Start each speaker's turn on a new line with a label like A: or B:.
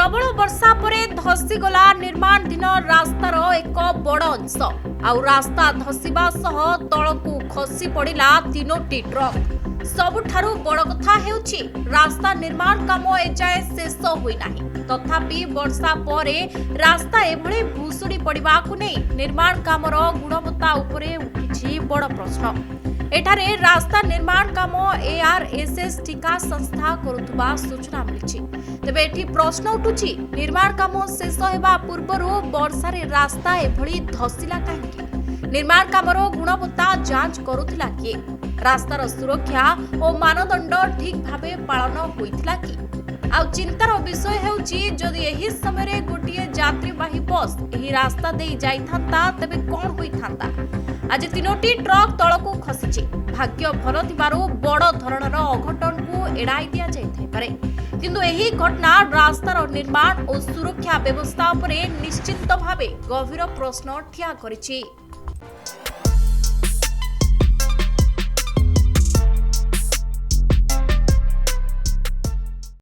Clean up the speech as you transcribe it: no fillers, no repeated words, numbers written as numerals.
A: प्रबल वर्षा परे धसीगला निर्माणाधीन रास्तार एक बड़ अंश आउ रास्ता धसीबा सह तळकू खसी पड़िला तीनोटी ट्रक। सबुठारु बड़ कथा हेउछि रास्ता निर्माण काम एजाए शेष होई नाही, तथापि वर्षा परे रास्ता एभଳି भूसुड़ी पड़िबाकु नै निर्माण कामर गुणवत्ता उपरे उठिछि बड़ प्रश्न। एठारे रास्ता निर्माण काम ARSS ठिका संस्था करुथुबा सूचना मिलिछि। तेबे एठी प्रश्न उठुछि निर्माण काम शेष हेबा पूर्वरु वर्षारे रास्ता एभଳି धसिला काहेकि? निर्माण कामर गुणवत्ता जांच करुथिला कि? रास्तार सुरक्षा और मानदंड ठीक भावे पालन होइथिला कि? आउ चिंतार विषय हेउछि जदि एही समय गोटिए यात्रीवाही बस एही रास्ता देई जाइथांता तेबे कोन होइथांता? आज तीनोटी ट्रक तळकू खसिछि। भाग्य भल थिबारु बड़ धरणर अघटन को एड़ाई दिया जाइथाइ पारे, किंतु एही घटना रास्तार निर्माण और सुरक्षा व्यवस्था उपरे निश्चित भावे गभीर प्रश्न ठिया करिछि।